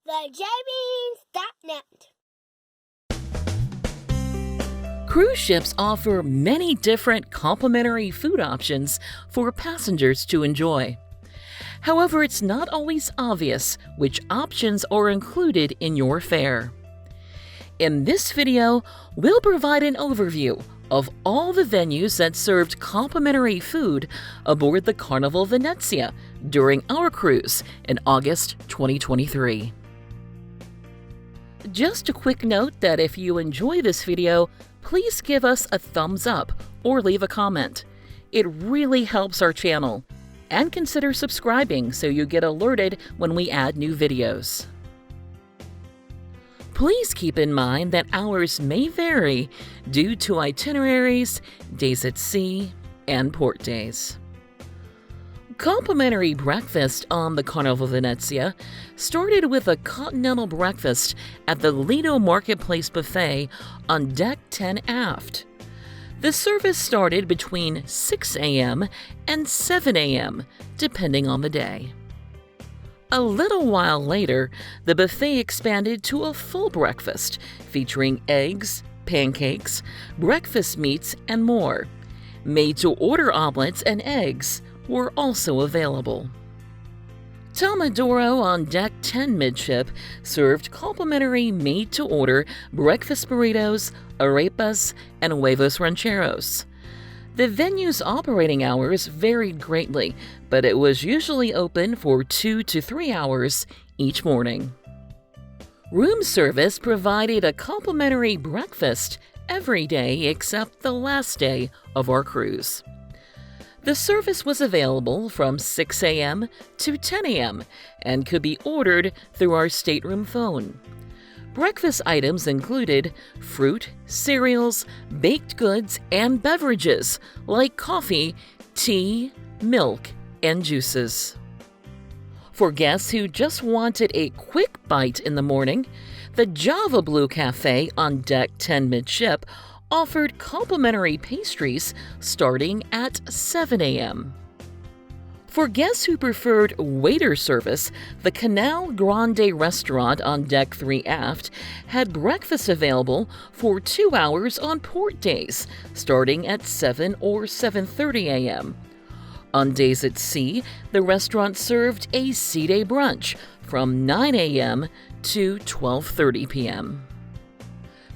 TheJbeans.net. Cruise ships offer many different complimentary food options for passengers to enjoy. However, it's not always obvious which options are included in your fare. In this video, we'll provide an overview of all the venues that served complimentary food aboard the Carnival Venezia during our cruise in August 2023. Just a quick note that if you enjoy this video, please give us a thumbs up or leave a comment. It really helps our channel. And consider subscribing so you get alerted when we add new videos. Please keep in mind that hours may vary due to itineraries, days at sea, and port days. Complimentary breakfast on the Carnival Venezia started with a continental breakfast at the Lido Marketplace Buffet on Deck 10 aft. The service started between 6 a.m. and 7 a.m., depending on the day. A little while later, the buffet expanded to a full breakfast featuring eggs, pancakes, breakfast meats, and more. Made-to-order omelets and eggs were also available. Tomadoro on Deck 10 midship served complimentary made-to-order breakfast burritos, arepas, and huevos rancheros. The venue's operating hours varied greatly, but it was usually open for 2 to 3 hours each morning. Room service provided a complimentary breakfast every day except the last day of our cruise. The service was available from 6 a.m. to 10 a.m. and could be ordered through our stateroom phone. Breakfast items included fruit, cereals, baked goods, and beverages like coffee, tea, milk, and juices. For guests who just wanted a quick bite in the morning, the Java Blue Cafe on Deck 10 midship offered complimentary pastries starting at 7 a.m. For guests who preferred waiter service, the Canal Grande restaurant on Deck 3 aft had breakfast available for 2 hours on port days, starting at 7 or 7:30 a.m. On days at sea, the restaurant served a sea day brunch from 9 a.m. to 12:30 p.m.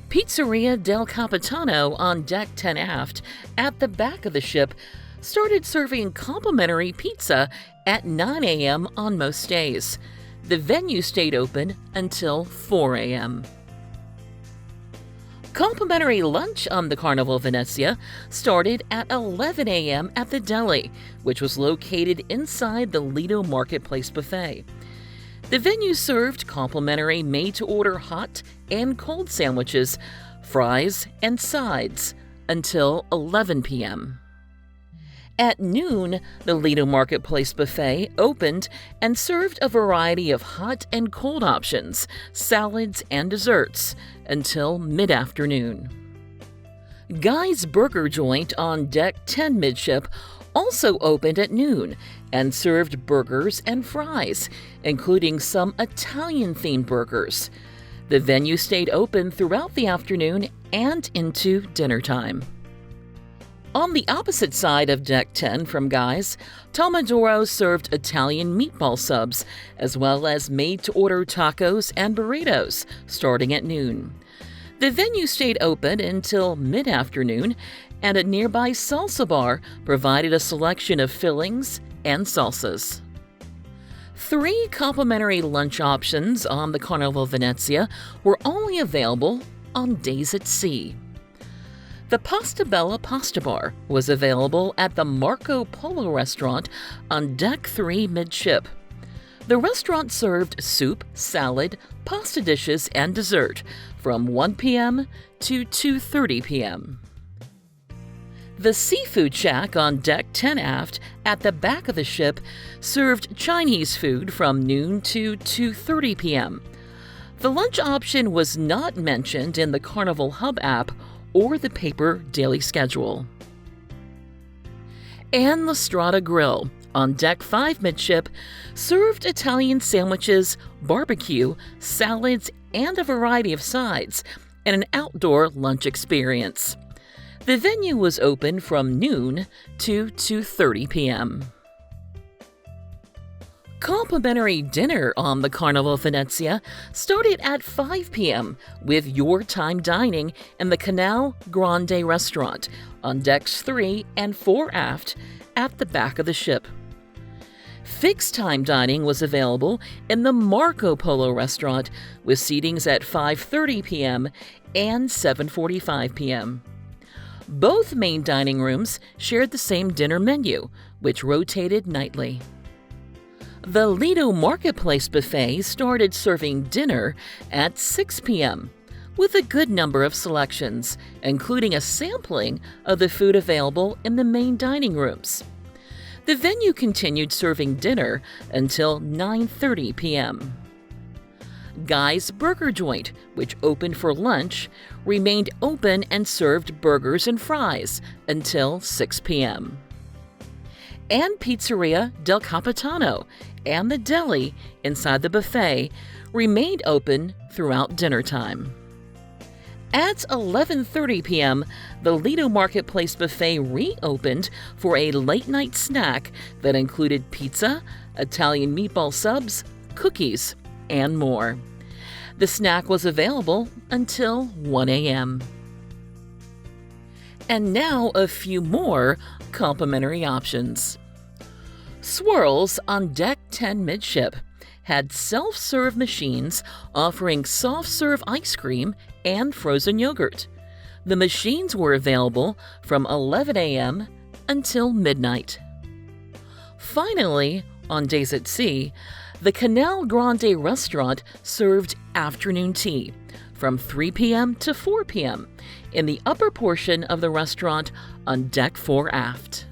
Pizzeria del Capitano on Deck 10 aft, at the back of the ship, started serving complimentary pizza at 9 a.m. on most days. The venue stayed open until 4 a.m. Complimentary lunch on the Carnival Venezia started at 11 a.m. at the deli, which was located inside the Lido Marketplace Buffet. The venue served complimentary made-to-order hot and cold sandwiches, fries, and sides until 11 p.m. At noon, the Lido Marketplace Buffet opened and served a variety of hot and cold options, salads, and desserts until mid-afternoon. Guy's Burger Joint on Deck 10 midship also opened at noon and served burgers and fries, including some Italian-themed burgers. The venue stayed open throughout the afternoon and into dinner time. On the opposite side of Deck 10 from Guy's, Tomadoro served Italian meatball subs, as well as made-to-order tacos and burritos, starting at noon. The venue stayed open until mid-afternoon, and a nearby salsa bar provided a selection of fillings and salsas. 3 complimentary lunch options on the Carnival Venezia were only available on days at sea. The Pasta Bella Pasta Bar was available at the Marco Polo restaurant on Deck 3 midship. The restaurant served soup, salad, pasta dishes, and dessert from 1 p.m. to 2:30 p.m. The Seafood Shack on Deck 10 aft at the back of the ship served Chinese food from noon to 2:30 p.m. The lunch option was not mentioned in the Carnival Hub app or the paper daily schedule. And La Strada Grill on Deck 5 midship served Italian sandwiches, barbecue, salads, and a variety of sides, and an outdoor lunch experience. The venue was open from noon to 2:30 p.m. Complimentary dinner on the Carnival Venezia started at 5 p.m. with your time dining in the Canal Grande restaurant on decks 3 and 4 aft at the back of the ship. Fixed time dining was available in the Marco Polo restaurant with seatings at 5:30 p.m. and 7:45 p.m. Both main dining rooms shared the same dinner menu, which rotated nightly. The Lido Marketplace Buffet started serving dinner at 6 p.m. with a good number of selections, including a sampling of the food available in the main dining rooms. The venue continued serving dinner until 9:30 p.m. Guy's Burger Joint, which opened for lunch, remained open and served burgers and fries until 6 p.m. And Pizzeria del Capitano and the deli inside the buffet remained open throughout dinner time. At 11:30 p.m., the Lido Marketplace Buffet reopened for a late-night snack that included pizza, Italian meatball subs, cookies, and more. The snack was available until 1 a.m. And now a few more complimentary options. Swirls on Deck 10 midship had self-serve machines offering soft-serve ice cream and frozen yogurt. The machines were available from 11 a.m. until midnight. Finally, on days at sea, the Canal Grande restaurant served afternoon tea from 3 p.m. to 4 p.m. in the upper portion of the restaurant on Deck 4 aft.